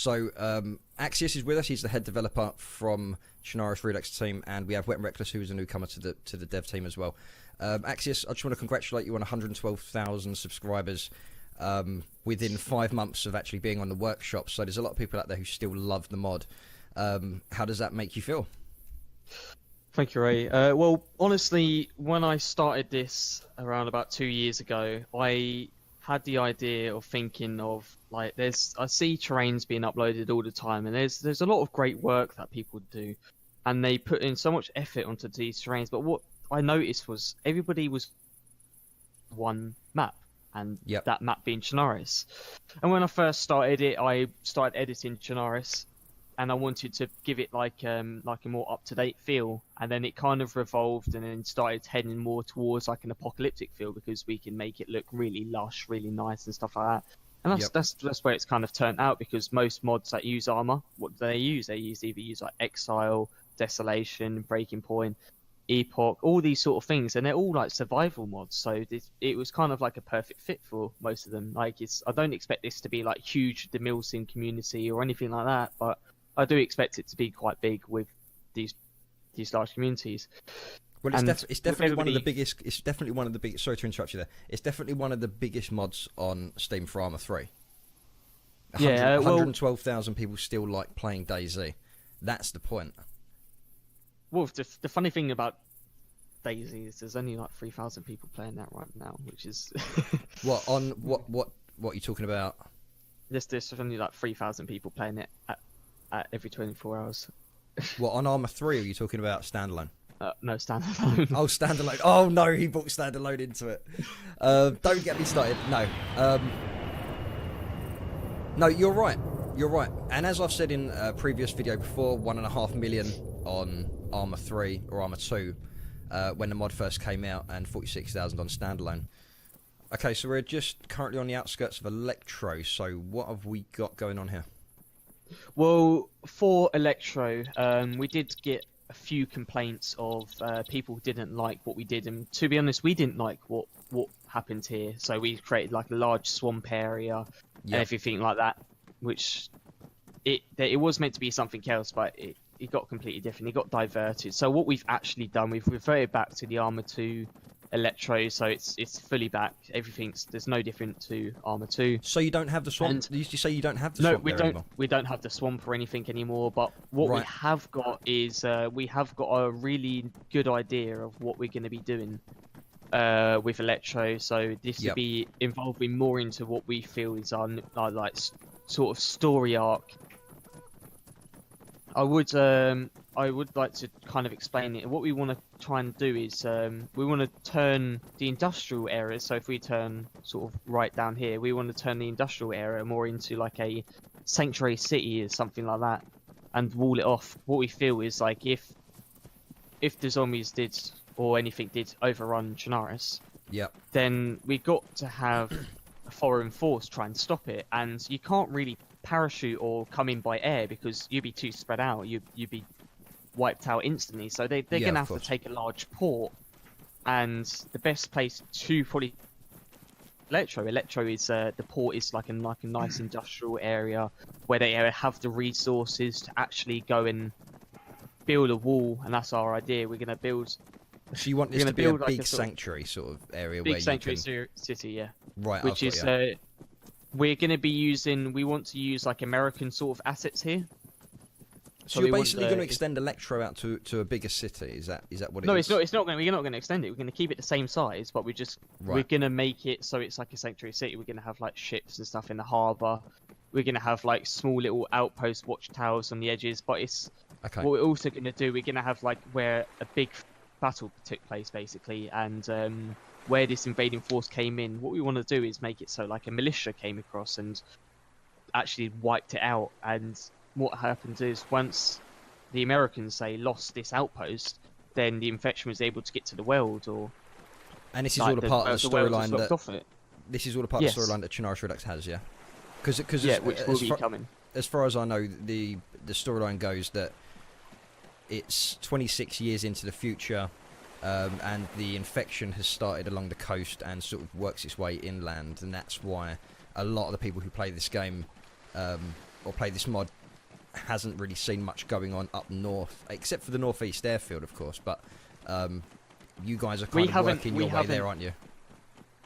So Axios is with us. He's the head developer from Chernarus Redux team, and we have Wet and Reckless, who is a newcomer to the dev team as well. Axios, I just want to congratulate you on 112,000 subscribers within 5 months of actually being on the workshop. So there's a lot of people out there who still love the mod. How does that make you feel? Thank you, Ray. Well, honestly, when I started this around about 2 years ago, I had the idea of thinking of like I see terrains being uploaded all the time, and there's a lot of great work that people do, and they put in so much effort onto these terrains. But what I noticed was everybody was one map, and that map being Chernarus. And when I first started it, I started editing Chernarus, and I wanted to give it like a more up-to-date feel, and then it kind of revolved and then started heading more towards like an apocalyptic feel, because we can make it look really lush, really nice and stuff like that. And that's where it's kind of turned out, because most mods that use Arma, what do they use? They either use like Exile, Desolation, Breaking Point, Epoch, all these sort of things, and they're all like survival mods. So it was kind of like a perfect fit for most of them. Like I don't expect this to be like huge the Milsim community or anything like that, but I do expect it to be quite big with these large communities. Well, it's definitely one of the biggest. It's definitely one of the biggest. Sorry to interrupt you there. It's definitely one of the biggest mods on Steam for Arma 3. 112,000 people still like playing DayZ. That's the point. Well, the funny thing about DayZ is there's only like 3,000 people playing that right now, which is what are you talking about? There's only like 3,000 people playing it at every 24 hours. What, on Arma 3, or are you talking about standalone? No, standalone. Oh, standalone. Oh no, he brought standalone into it. Don't get me started. No. No, you're right. You're right. And as I've said in a previous video before, 1.5 million on Arma 3 or Arma 2 when the mod first came out, and 46,000 on standalone. Okay, so we're just currently on the outskirts of Elektro. So what have we got going on here? Well, for Elektro, we did get a few complaints of people who didn't like what we did, and to be honest, we didn't like what happened here. So we created like a large swamp area and everything like that, which it was meant to be something else, but it got completely different. It got diverted. So what we've actually done, we've reverted back to the Arma 2 Elektro, so it's fully back. There's no different to Arma 2. So you don't have the swamp? Did you say you don't have the swamp? No, we don't have the swamp or anything anymore. But what we have got is we have got a really good idea of what we're going to be doing with Elektro. So this will be involving more into what we feel is our like sort of story arc. I would like to kind of explain it. What we want to try and do is we want to turn the industrial area. So if we turn sort of right down here, we want to turn the industrial area more into like a sanctuary city or something like that, and wall it off. What we feel is like if the zombies did or anything did overrun Chernarus, then we got to have a foreign force try and stop it, and you can't really parachute or come in by air because you'd be too spread out. You'd be wiped out instantly. So they're gonna have to take a large port, and the best place to probably Elektro is the port is like a nice industrial area where they have the resources to actually go and build a wall, and that's our idea. We're gonna build. So you want this to be a big sanctuary sort of area where you can... Big sanctuary city, yeah. Right. Which is we're going to be using. We want to use like American sort of assets here. So you're basically going to extend Elektro out to a bigger city. Is that what it is? No, it's not. It's not going. We're not going to extend it. We're going to keep it the same size, but we're going to make it so it's like a sanctuary city. We're going to have like ships and stuff in the harbour. We're going to have like small little outpost watchtowers on the edges. But it's what we're also going to do. We're going to have like where a big battle took place basically, and where this invading force came in. What we want to do is make it so like a militia came across and actually wiped it out. And what happens is once the Americans lost this outpost, then the infection was able to get to the world. And this is all a part of the storyline that this is all a part of the storyline that Chernarus Redux has, yeah. Because which will be coming. As far as I know, the storyline goes that it's 26 years into the future, and the infection has started along the coast and sort of works its way inland, and that's why a lot of the people who play this game or played this mod hasn't really seen much going on up north, except for the northeast airfield, of course. But you guys are kind of working your way there, aren't you?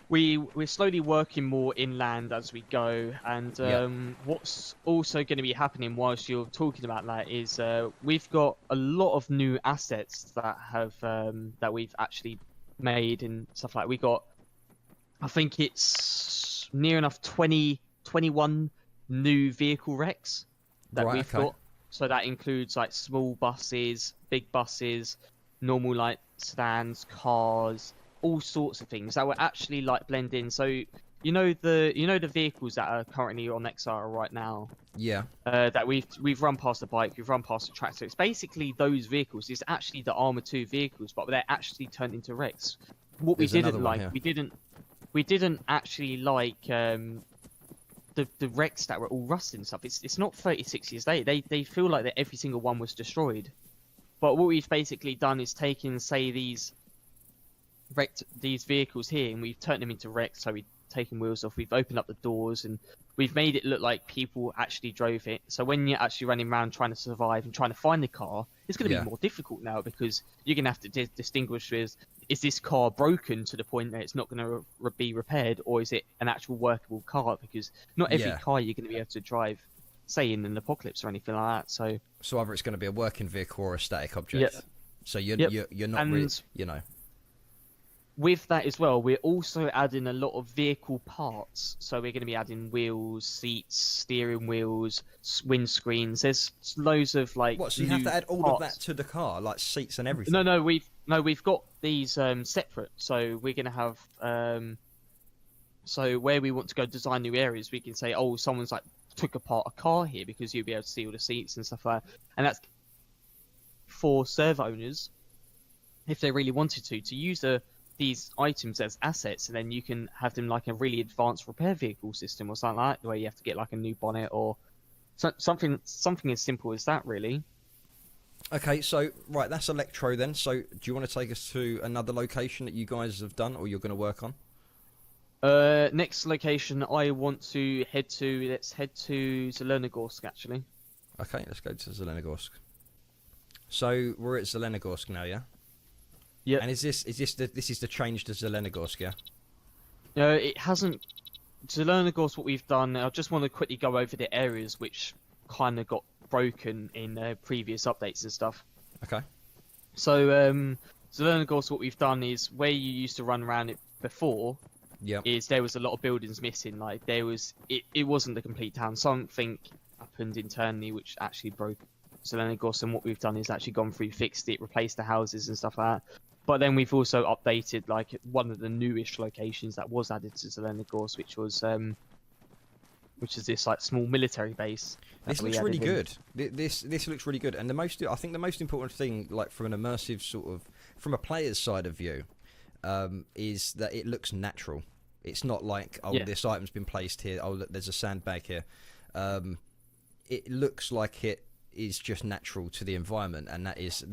We're slowly working more inland as we go, and what's also going to be happening whilst you're talking about that is we've got a lot of new assets that have that we've actually made and stuff like that. We got, I think it's near enough 21 new vehicle wrecks that we've got. So that includes like small buses, big buses, normal like sedans, cars, all sorts of things that will actually like blend in. So you know the vehicles that are currently on XR right now. Yeah. That we've run past the bike, we've run past the tractor. It's basically those vehicles. It's actually the Arma 2 vehicles, but they're actually turned into wrecks. What we didn't like, we didn't actually like the wrecks that were all rusted and stuff. It's not 36 years later. They feel like that every single one was destroyed. But what we've basically done is taken, say, these vehicles here, and we've turned them into wrecks. So we've taken wheels off, we've opened up the doors, and we've made it look like people actually drove it. So when you're actually running around trying to survive and trying to find the car, it's going to be more difficult now, because you're going to have to distinguish with, is this car broken to the point that it's not going to be repaired, or is it an actual workable car? Because not every car you're going to be able to drive, say in an apocalypse or anything like that. So either it's going to be a working vehicle or a static object. Yep. So you're not really, you know. With that as well, we're also adding a lot of vehicle parts. So we're going to be adding wheels, seats, steering wheels, windscreens. There's loads of like. What? So you have to add all of that to the car, like seats and everything? No, we've got these separate. So we're going to have so where we want to go design new areas, we can say, oh, someone's like took apart a car here, because you'll be able to see all the seats and stuff like that. And that's for server owners, if they really wanted to use these items as assets, and then you can have them like a really advanced repair vehicle system or something like that, where you have to get like a new bonnet or something as simple as that, really. Okay, so right, that's Elektro then. So do you want to take us to another location that you guys have done or you're going to work on? Next location I want to head to. Let's head to Zelenogorsk, actually. Okay, let's go to Zelenogorsk. So we're at Zelenogorsk now, yeah? Yeah. And this is the change to Zelenogorsk, yeah? No, it hasn't. Zelenogorsk, what we've done, I just want to quickly go over the areas which kind of got broken in previous updates and stuff. Okay. So, Zelenogorsk, what we've done is, where you used to run around it before, is there was a lot of buildings missing. Like, there was, it wasn't the complete town. Something happened internally which actually broke Zelenogorsk, and what we've done is actually gone through, fixed it, replaced the houses and stuff like that. But then we've also updated like one of the newish locations that was added to Zelenogorsk, which is this like small military base. This looks really good. This looks really good, and I think the most important thing, like from an immersive sort of, from a player's side of view, is that it looks natural. It's not like, oh, this item's been placed here. Oh, look, there's a sandbag here. It looks like it is just natural to the environment, and that is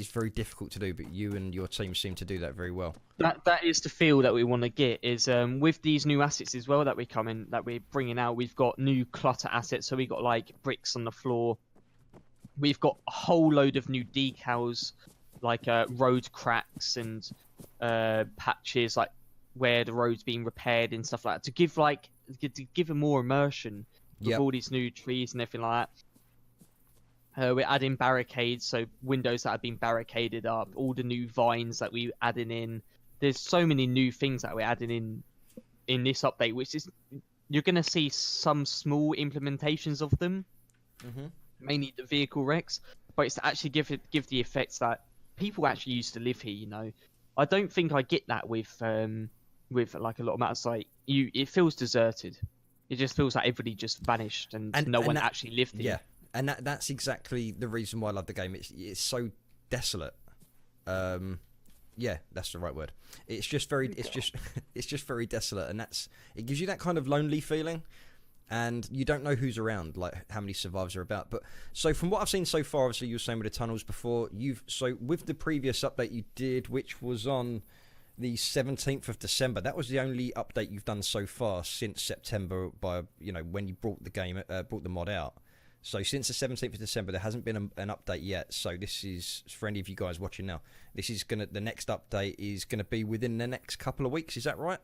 very difficult to do, but you and your team seem to do that very well. That is the feel that we want to get, is with these new assets as well that we're bringing out. We've got new clutter assets, so we've got like bricks on the floor. We've got a whole load of new decals, like road cracks and patches, like where the road's being repaired and stuff like that, to give a more immersion with all these new trees and everything like that. We're adding barricades, so windows that have been barricaded up, all the new vines that we're adding in. There's so many new things that we're adding in this update, which is, you're going to see some small implementations of them, mainly the vehicle wrecks, but it's to actually give the effects that people actually used to live here, you know. I don't think I get that with like a lot of matters. Like, it feels deserted. It just feels like everybody just vanished and no one actually lived here. Yeah. And that's exactly the reason why I love the game. It's so desolate. Yeah, that's the right word. It's just very very desolate, and it gives you that kind of lonely feeling, and you don't know who's around, like how many survivors are about. But so from what I've seen so far, obviously you were saying with the tunnels before, so with the previous update you did, which was on the 17th of December, that was the only update you've done so far since September, by when you brought the mod out. So since the 17th of December, there hasn't been an update yet. So this is, for any of you guys watching now, the next update is gonna be within the next couple of weeks. Is that right?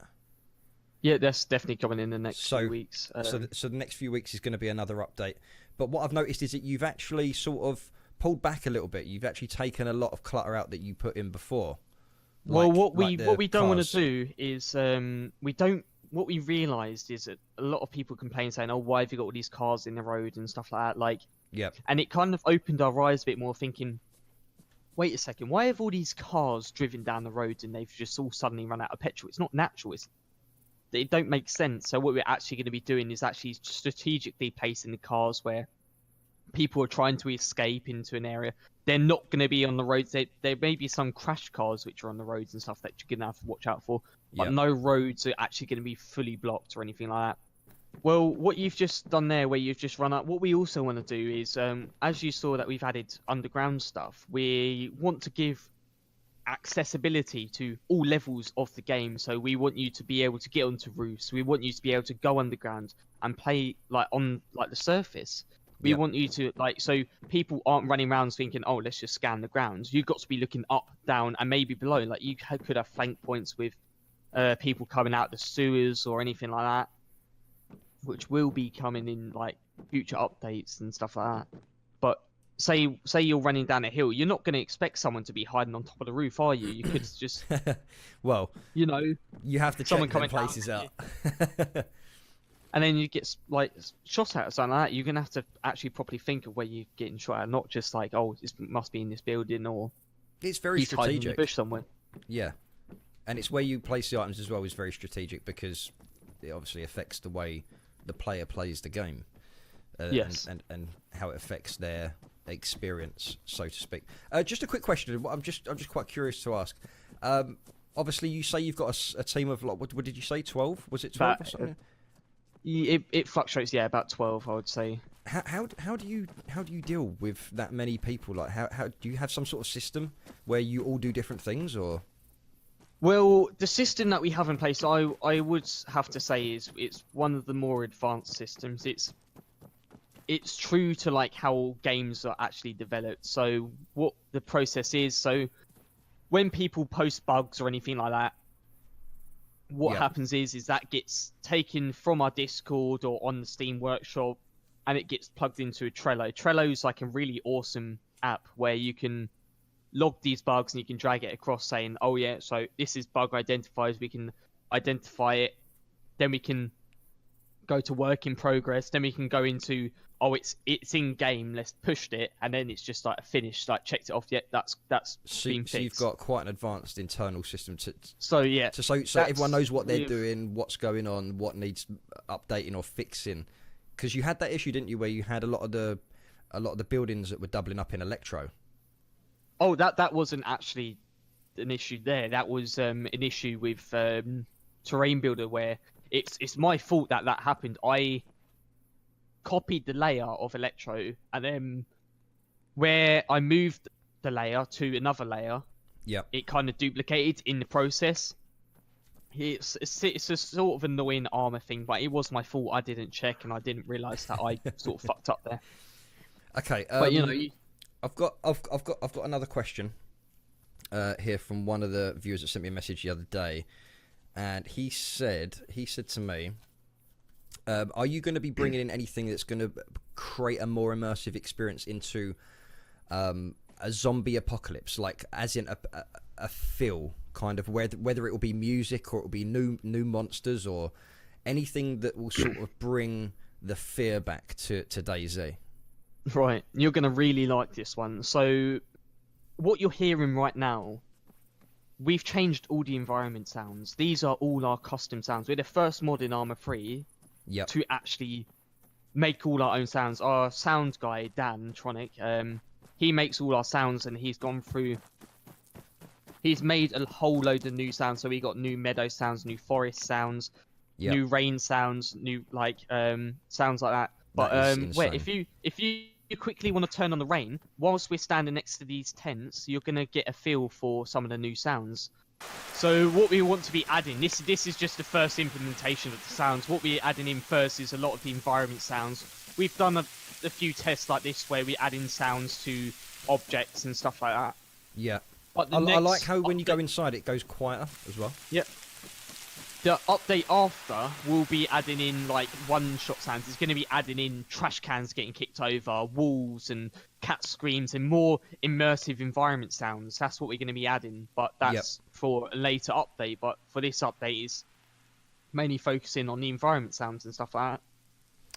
Yeah, that's definitely coming in the next few weeks. So the next few weeks is going to be another update. But what I've noticed is that you've actually sort of pulled back a little bit. You've actually taken a lot of clutter out that you put in before. Well, what we don't want to do is What we realised is that a lot of people complain saying, "Oh, why have you got all these cars in the road and stuff like that?" Like, yeah. And it kind of opened our eyes a bit more, thinking, "Wait a second, why have all these cars driven down the road and they've just all suddenly run out of petrol? It's not natural. It don't make sense." So what we're actually going to be doing is actually strategically placing the cars where people are trying to escape into an area. They're not going to be on the roads. There may be some crash cars which are on the roads and stuff that you're going to have to watch out for, but no roads are actually going to be fully blocked or anything like that. Well, what you've just done there, where you've just run up, what we also want to do is, as you saw that we've added underground stuff, we want to give accessibility to all levels of the game. So we want you to be able to get onto roofs. We want you to be able to go underground and play on the surface. We want you to so people aren't running around thinking, "Oh, let's just scan the ground." You've got to be looking up, down, and maybe below. Like you could have flank points with people coming out the sewers or anything like that, which will be coming in future updates and stuff like that. But say you're running down a hill, you're not going to expect someone to be hiding on top of the roof, are you? You could just well, you have to check them places out. And then you get shot at or something like that. You're gonna have to actually properly think of where you're getting shot at, not just "Oh, this must be in this building," or it's very strategic. In the bush somewhere. Yeah, and it's where you place the items as well is very strategic, because it obviously affects the way the player plays the game. Yes, and how it affects their experience, so to speak. Just a quick question. I'm just quite curious to ask. Obviously, you say you've got a team of what did you say? 12? Was it 12 or something? It fluctuates, about 12, I would say. How do you deal with that many people? Like, how do you have some sort of system where you all do different things, or? Well, the system that we have in place, I would have to say, is it's one of the more advanced systems. It's true to how games are actually developed. So what the process is, so when people post bugs or anything like that, what happens is that gets taken from our Discord or on the Steam Workshop, and it gets plugged into a Trello. Trello's a really awesome app where you can log these bugs and you can drag it across, saying, "Oh yeah, so this is bug identifiers." We can identify it, then we can go to work in progress, then we can go into, "Oh, it's in game, let's push it," and then it's just a finish, checked it off. Yet that's been fixed. So you've got quite an advanced internal system so everyone knows what they're doing, what's going on, what needs updating or fixing. Because you had that issue, didn't you, where you had a lot of the buildings that were doubling up in Elektro. Oh, that wasn't actually an issue there. That was an issue with Terrain Builder, where it's my fault that happened. I copied the layer of Elektro, and then where I moved the layer to another layer, it kind of duplicated in the process. It's a sort of annoying Arma thing, but it was my fault. I didn't check, and I didn't realise that I sort of fucked up there. Okay, but I've got another question here from one of the viewers that sent me a message the other day, and he said to me, are you going to be bringing in anything that's going to create a more immersive experience into a zombie apocalypse, as in a feel, kind of, whether it will be music or it will be new monsters or anything that will sort of bring the fear back to DayZ? Right, you're going to really like this one. So what you're hearing right now, we've changed all the environment sounds. These are all our custom sounds. We're the first mod in Arma 3 to actually make all our own sounds. Our sound guy, Dan Tronic, he makes all our sounds, and he's made a whole load of new sounds. So we got new meadow sounds, new forest sounds, new rain sounds, new sounds like that. But if you quickly want to turn on the rain whilst we're standing next to these tents, you're gonna get a feel for some of the new sounds. So what we want to be adding, this is just the first implementation of the sounds. What we're adding in first is a lot of the environment sounds. We've done a few tests like this where we add in sounds to objects and stuff like that. Yeah. But I like how when you go inside, it goes quieter as well. Yep. The update after will be adding in like one-shot sounds. It's going to be adding in trash cans getting kicked over, walls and cat screams and more immersive environment sounds. That's what we're going to be adding, but that's for a later update. But for this update, is mainly focusing on the environment sounds and stuff like that.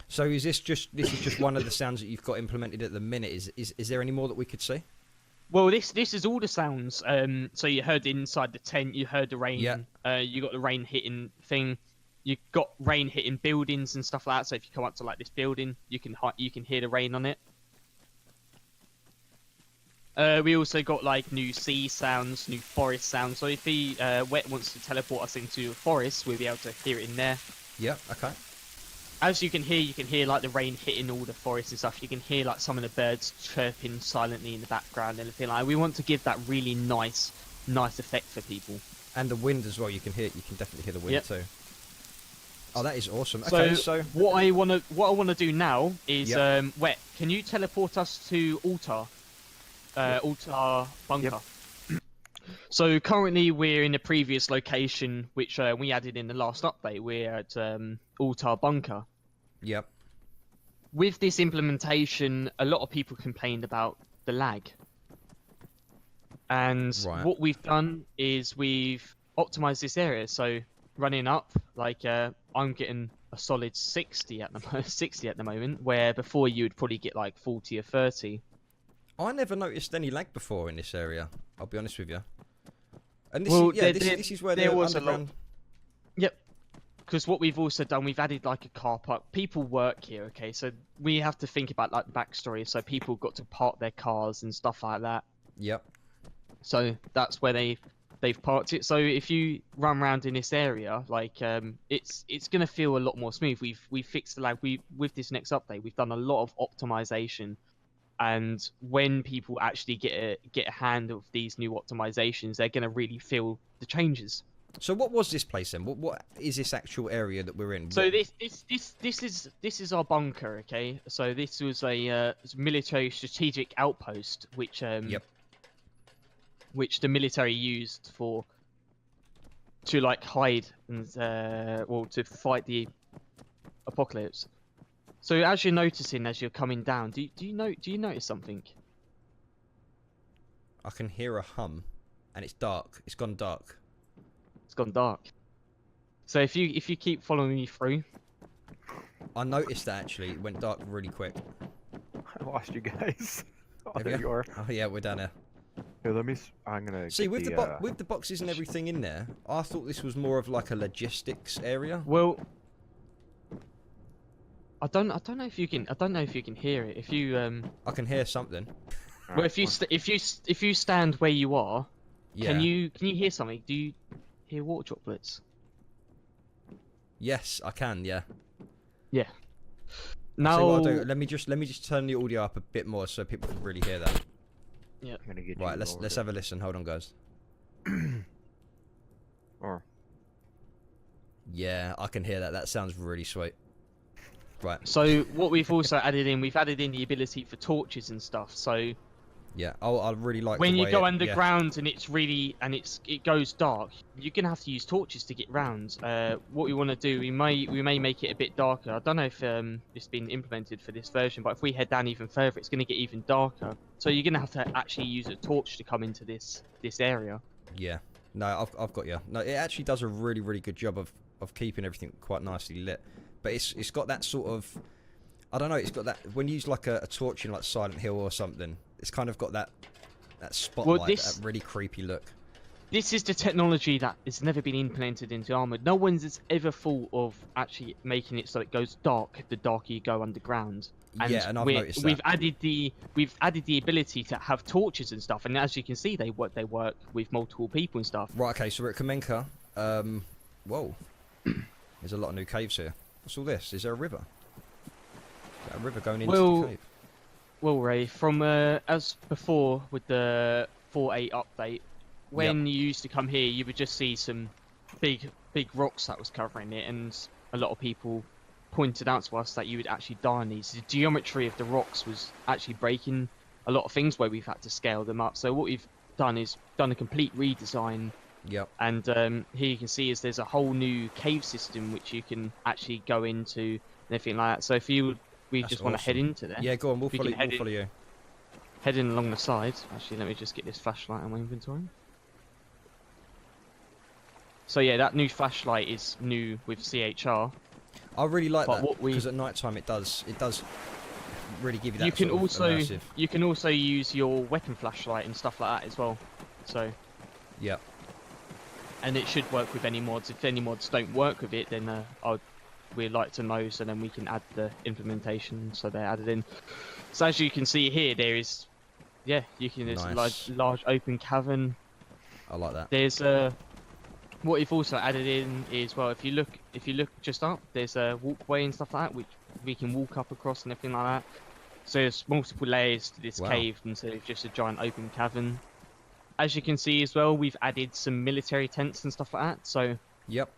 So is this is just one of the sounds that you've got implemented at the minute? Is there any more that we could see? Well, this is all the sounds. So you heard inside the tent, you heard the rain. Yeah. You got the rain hitting thing. You got rain hitting buildings and stuff like that. So if you come up to like this building, you can hear the rain on it. We also got like new sea sounds, new forest sounds. So if the Wet wants to teleport us into a forest, we'll be able to hear it in there. Yeah. Okay. As you can hear like the rain hitting all the forest and stuff. You can hear like some of the birds chirping silently in the background and everything. Like we want to give that really nice effect for people. And the wind as well. You can definitely hear the wind too. Oh, that is awesome. So, Okay, so what I wanna do now is Wet. Can you teleport us to Altar Bunker? Yep. So currently we're in the previous location, which we added in the last update. We're at Altar Bunker. Yep. With this implementation, a lot of people complained about the lag. And what we've done is we've optimized this area. So running up, like I'm getting a solid 60 at the moment, where before you would probably get like 40 or 30. I never noticed any lag before in this area. I'll be honest with you. And this this is where there was underground... a lot. Yep. Because what we've also done, we've added like a car park. People work here, okay? So we have to think about like the backstory. So people got to park their cars and stuff like that. Yep. So that's where they've parked it. So if you run around in this area, like it's gonna feel a lot more smooth. We've fixed the lag. With this next update, we've done a lot of optimization. And when people actually get a hand of these new optimizations, they're gonna really feel the changes. So what was this place then? What is this actual area that we're in? So this is our bunker, okay? So this was a military strategic outpost, which which the military used to like hide and to fight the apocalypse. So as you're noticing as you're coming down, do you notice something? I can hear a hum, and it's dark. It's gone dark. It's gone dark. So if you keep following me through, I noticed that actually it went dark really quick. I lost you guys. Oh, Have there you are. Oh yeah, we're down here. Here, let me. I'm gonna see with the the boxes and everything in there. I thought this was more of like a logistics area. Well, I don't know if you can hear it. If you I can hear something. Well, if you stand where you are, can you hear something? Do you hear water droplets? Yes, I can. Yeah. Yeah. Now, so what I'll do, let me just turn the audio up a bit more so people can really hear that. Yeah. I'm gonna get right. Let's have a listen. Hold on, guys. Or. Yeah, I can hear that. That sounds really sweet. Right. So what we've also added in the ability for torches and stuff. So yeah, I really like when the you way go underground and it goes dark, you're gonna have to use torches to get round. What we want to do, we may make it a bit darker. I don't know if it's been implemented for this version, but if we head down even further, it's gonna get even darker. So you're gonna have to actually use a torch to come into this area. Yeah. No, I've got you. No, it actually does a really good job of keeping everything quite nicely lit. But it's got that sort of, I don't know, it's got that, when you use like a torch in like Silent Hill or something, it's kind of got that spotlight, that really creepy look. This is the technology that has never been implemented into Arma. No one's ever thought of actually making it so it goes dark the darker you go underground. And yeah, and I've noticed that. We've added the ability to have torches and stuff, and as you can see, they work with multiple people and stuff. Right, okay, so we're at Kamenka. Whoa. There's a lot of new caves here. What's all this? Is there a river? Is that a river going into the cave? Well, Ray, from as before with the 4.8 update, when you used to come here, you would just see some big rocks that was covering it, and a lot of people pointed out to us that you would actually die on these. The geometry of the rocks was actually breaking a lot of things where we've had to scale them up. So what we've done is done a complete redesign. Yep. And here you can see is there's a whole new cave system which you can actually go into and everything like that. So if we That's just want to head awesome. into there. Yeah, go on. We'll We follow, can we'll follow you. Head in along the side. Actually, let me just get this flashlight on my inventory. So yeah, that new flashlight is new with CHR. I really like But that what we- because at night time it does really give you that You can sort of also immersive. you can also use your weapon flashlight and stuff like that as well. So Yep. and it should work with any mods. If any mods don't work with it, then we'd like to know so then we can add the implementation so they're added in. So as you can see here, there is, yeah, you can there's a Nice. large open cavern. I like that. There's what we've also added in is, well, if you look just up, there's a walkway and stuff like that which we can walk up across and everything like that. So there's multiple layers to this Wow. cave instead of just a giant open cavern. As you can see as well, we've added some military tents and stuff like that. So Yep.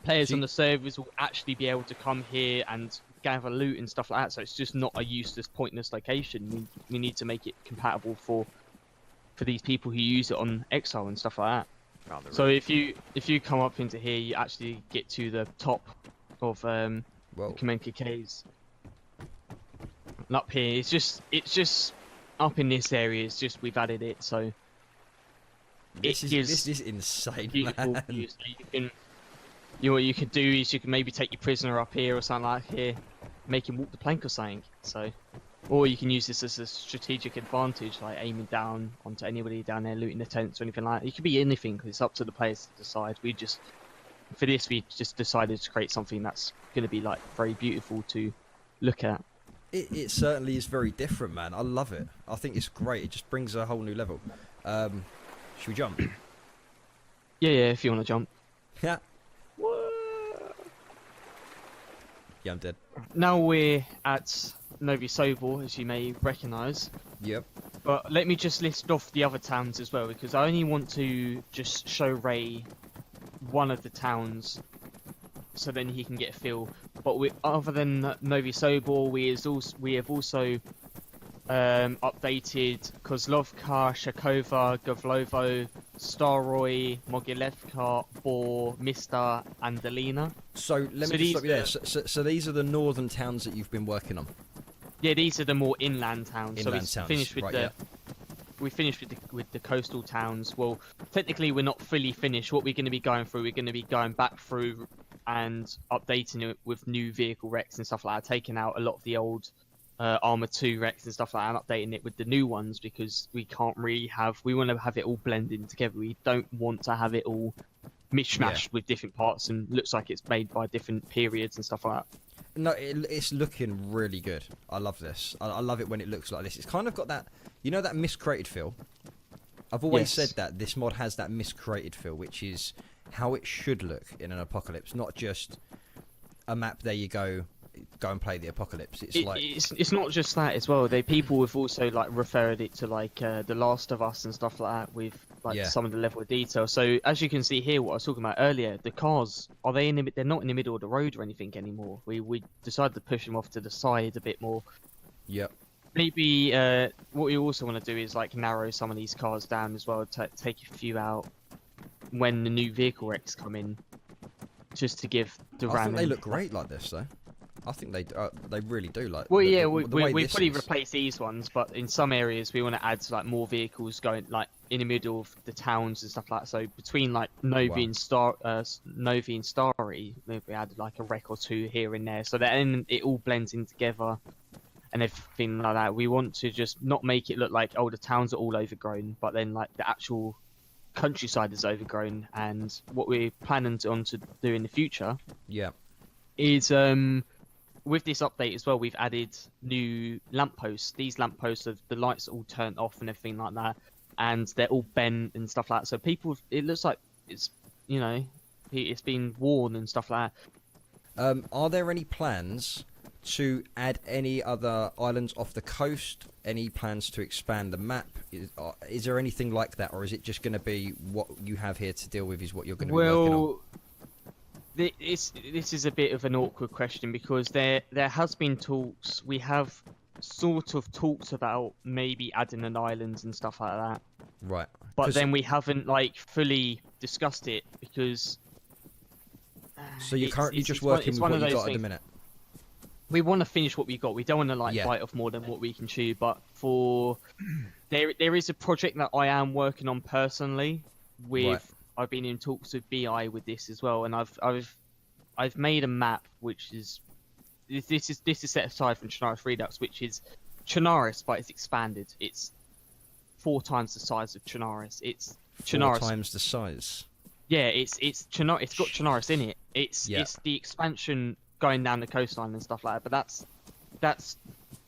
players So on the servers will actually be able to come here and gather loot and stuff like that. So it's just not a useless, pointless location. We need to make it compatible for these people who use it on Exile and stuff like that. Found the So room. if you come up into here, you actually get to the top of Well, Kamenka Caves. And up here, it's just up in this area. It's just we've added it, so this it is gives insane, beautiful man. views. So you can, what you could do is you can maybe take your prisoner up here or something like here, make him walk the plank or something. So, or you can use this as a strategic advantage, like aiming down onto anybody down there, looting the tents or anything like that. It could be anything. 'Cause it's up to the players to decide. We just decided to create something that's going to be like very beautiful to look at. It certainly is very different, man. I love it. I think it's great. It just brings a whole new level. Should we jump? Yeah, if you want to jump. Yeah. Yeah, I'm dead. Now we're at Novi Sobor, as you may recognise. Yep. But let me just list off the other towns as well, because I only want to just show Ray one of the towns, so then he can get a feel. But other than Novi Sobor, we have also updated Kozlovka, Shakova, Govlovo, Staroy, Mogilevka, Bor, Mista, and Delina. So let So me just stop you there. these So these are the northern towns that you've been working on. Yeah, these are the more inland towns. Inland so towns, finished with right, the yeah. we finished with the coastal towns. Well, technically we're not fully finished. What we're going to be going through, we're going to be going back through and updating it with new vehicle wrecks and stuff like that, taking out a lot of the old Arma 2 wrecks and stuff like that, and updating it with the new ones, because we can't really we want to have it all blended together. We don't want to have it all mishmashed with different parts and looks like it's made by different periods and stuff like that. No, it's looking really good. I love this. I love it when it looks like this. It's kind of got that, you know, that miscreated feel. I've always Yes. said that this mod has that miscreated feel, which is how it should look in an apocalypse, not just a map. There you go and play the apocalypse. It's like It's not just that as well. People have also like referred it to like The Last of Us and stuff like that, with like Yeah. some of the level of detail. So as you can see here, what I was talking about earlier, the cars they're not in the middle of the road or anything anymore. We decided to push them off to the side a bit more. yep. Maybe what we also want to do is like narrow some of these cars down as well, take a few out when the new vehicle wrecks come in, just to give the I think random. they look great like this, though. I think they really do. Like. Well, the yeah, way we this probably is. replace these ones, but in some areas we want to add like more vehicles going like in the middle of the towns and stuff like that. So between like Novi Wow. and Starry, maybe we added like a wreck or two here and there, so that then it all blends in together and everything like that. We want to just not make it look like the towns are all overgrown, but then like the actual countryside is overgrown. And what we're planning to do in the future Yeah. is with this update as well, we've added new lampposts. These lampposts, the lights are all turned off and everything like that, and they're all bent and stuff like that. So it looks like it's it's been worn and stuff like that. Are there any plans to add any other islands off the coast? Any plans to expand the map? Is there anything like that, or is it just going to be what you have here to deal with? Is what you're going to be working on? Well, This is a bit of an awkward question because there has been talks. We have sort of talked about maybe adding an island and stuff like that, Right. but then we haven't like fully discussed it because. So you're currently just it's one- working it's with one what of you those got at the things. minute. We want to finish what we got. We don't want to like Yeah. bite off more than what we can chew. But there is a project that I am working on personally. Right. I've been in talks with BI with this as well, and I've made a map which is this is set aside from Chernarus Redux, which is Chernarus, but it's expanded. It's 4 times the size of Chernarus. It's 4 Chernarus. times the size. Yeah, it's Chernarus. It's got Chernarus in it. It's Yeah. the expansion going down the coastline and stuff like that. But that's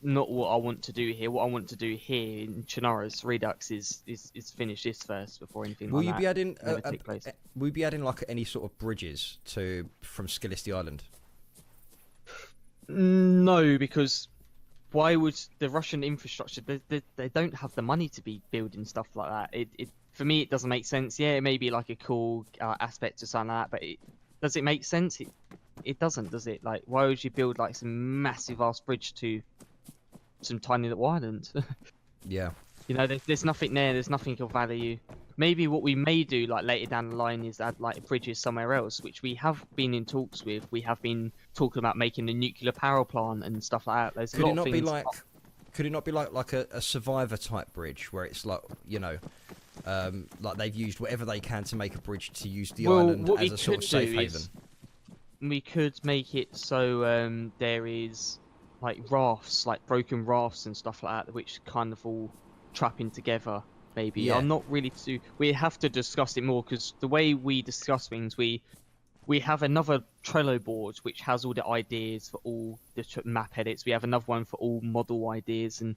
not what I want to do here. What I want to do here in Chernarus Redux is finish this first before anything Will like you that be adding? can ever take place. Will you be adding like any sort of bridges from Skillisty Island? No, because why would the Russian infrastructure? They don't have the money to be building stuff like that. It for me it doesn't make sense. Yeah, it may be like a cool aspect or something like that, but does it make sense? It doesn't, does it? Like, why would you build like some massive ass bridge to some tiny little island? Yeah. You know, there's nothing there. There's nothing of value. Maybe what we may do, like later down the line, is add like bridges somewhere else, which we have been in talks with. We have been talking about making a nuclear power plant and stuff like that. There's a Could lot it not of be things. like? Could it not be like a survivor type bridge where it's like, you know, like they've used whatever they can to make a bridge to use the Well, island what as we a sort of could safe do haven? is we could make it so there is like rafts, like broken rafts and stuff like that, which kind of all trapping together. Maybe Yeah. I'm not really too. We have to discuss it more because the way we discuss things, we have another Trello board which has all the ideas for all the map edits. We have another one for all model ideas, and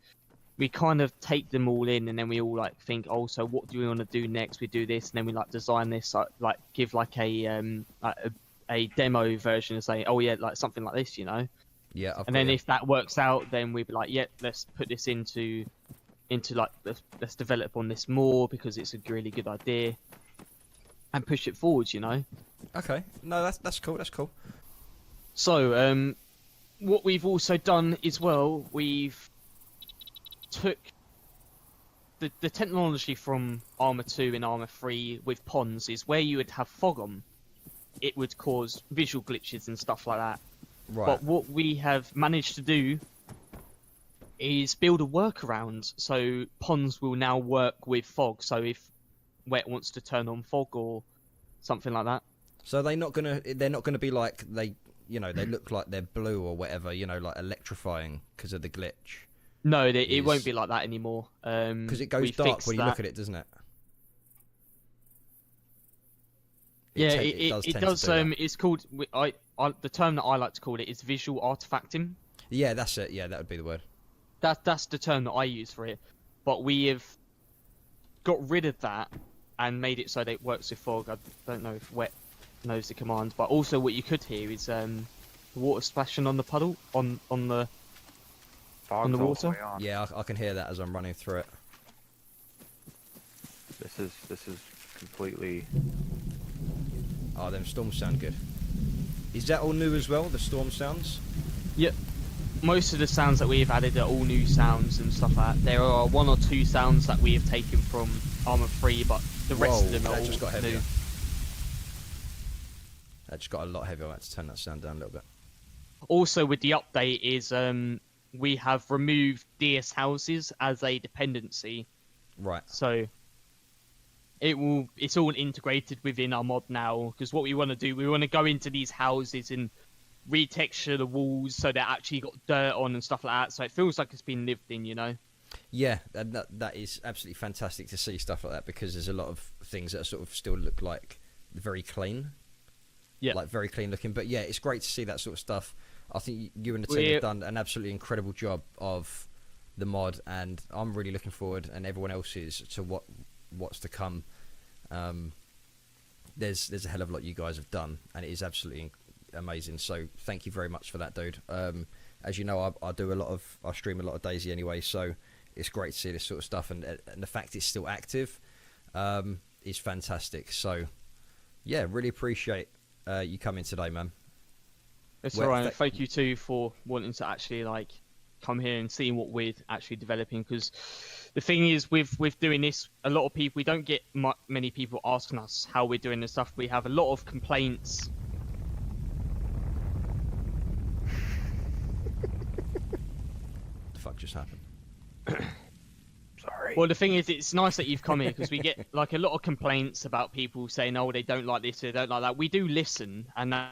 we kind of take them all in, and then we all like think, oh, so what do we want to do next? We do this, and then we like design this, like give like a demo version and say, oh yeah, like something like this, you know. Yeah. I've And got then you. if that works out, then we'd be like, yeah, let's put this into like let's develop on this more because it's a really good idea, and push it forwards, you know. Okay. No, that's cool. That's cool. So what we've also done as well, we've took the technology from Arma 2 and Arma 3 with ponds is where you would have fog on, it would cause visual glitches and stuff like that. Right. But what we have managed to do is build a workaround, so ponds will now work with fog. So if Wet wants to turn on fog or something like that. So they're not gonna be like they look like they're blue or whatever, you know, like electrifying because of the glitch. No, it Is- won't be like that anymore. Because it goes we dark fixed when you that. look at it, doesn't it? Yeah, it it tend does. to do that. It's called. The term that I like to call it is visual artifacting. Yeah, that's it. Yeah, that would be the word. That's the term that I use for it. But we have got rid of that and made it so that it works with fog. I don't know if Wet knows the command, but also what you could hear is water splashing on the puddle on the Fog's the all water? way on. Yeah, I can hear that as I'm running through it. This is completely. Oh, them storms sound good. Is that all new as well? The storm sounds? Yep. Most of the sounds that we have added are all new sounds and stuff like that. There are 1 or 2 sounds that we have taken from Arma 3, but the rest Whoa, of them are that all just got heavier. new. That just got a lot heavier. I had to turn that sound down a little bit. Also, with the update is we have removed DS houses as a dependency, Right. so it's all integrated within our mod now. Because what we want to do, we want to go into these houses and retexture the walls so they actually got dirt on and stuff like that, so it feels like it's been lived in, you know. Yeah, and that is absolutely fantastic to see stuff like that, because there's a lot of things that sort of still look like very clean. Yeah. Like very clean looking. But yeah, it's great to see that sort of stuff. I think you and the team have done an absolutely incredible job of the mod, and I'm really looking forward, and everyone else is, to what's to come. There's a hell of a lot you guys have done, and it is absolutely amazing. So thank you very much for that, dude. As you know, I stream a lot of DayZ anyway, so it's great to see this sort of stuff, and the fact it's still active is fantastic. So yeah, really appreciate you coming today, man. It's Well, alright. Thank you too for wanting to actually like come here and seeing what we're actually developing. Because the thing is, with doing this, a lot of people, we don't get many people asking us how we're doing this stuff. We have a lot of complaints. The fuck just happened? Sorry. Well, the thing is, it's nice that you've come here because we get like a lot of complaints about people saying, "Oh, they don't like this, they don't like that." We do listen, and that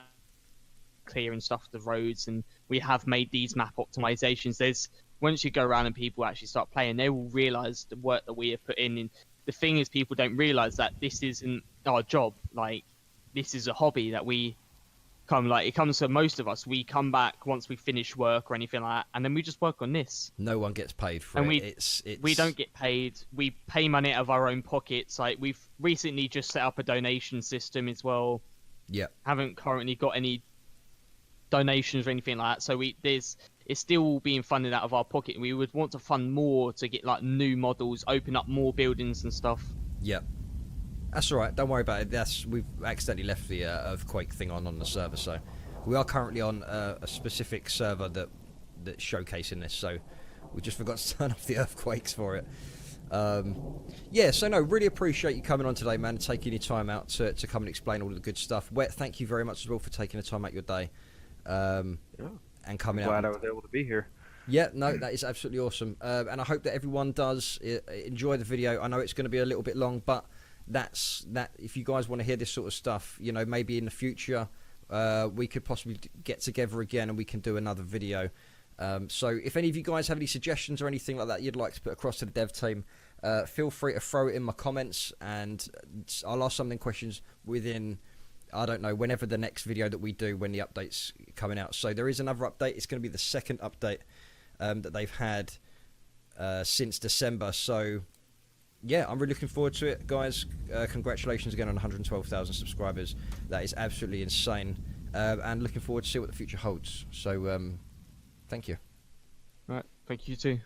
clearing stuff the roads, and we have made these map optimizations. There's once you go around and people actually start playing, they will realize the work that we have put in. And the thing is, people don't realize that this isn't our job. Like, this is a hobby that we come, like, it comes to most of us. We come back once we finish work or anything like that, and then we just work on this. No one gets paid for And it. we It's we don't get paid. We pay money out of our own pockets. Like, we've recently just set up a donation system as well. Yeah. Haven't currently got any donations or anything like that. So it's still being funded out of our pocket. We would want to fund more to get like new models, open up more buildings and stuff. Yeah. That's all right. Don't worry about it. We've accidentally left the earthquake thing on the server, so we are currently on a specific server that's showcasing this. So we just forgot to turn off the earthquakes for it. Yeah. So no, really appreciate you coming on today, man. Taking your time out to come and explain all the good stuff. Wet, thank you very much as well for taking the time out your day. Yeah. And coming Glad out. I was able to be here. Yeah, no, that is absolutely awesome. And I hope that everyone does enjoy the video. I know it's going to be a little bit long, but that's that. If you guys want to hear this sort of stuff, you know, maybe in the future we could possibly get together again and we can do another video. So if any of you guys have any suggestions or anything like that you'd like to put across to the dev team, feel free to throw it in my comments, and I'll ask some of them questions within, I don't know, whenever the next video that we do, when the update's coming out. So there is another update. It's going to be the second update that they've had since December. So yeah, I'm really looking forward to it, guys. Congratulations again on 112,000 subscribers. That is absolutely insane. And looking forward to see what the future holds. So thank you. Right, thank you too.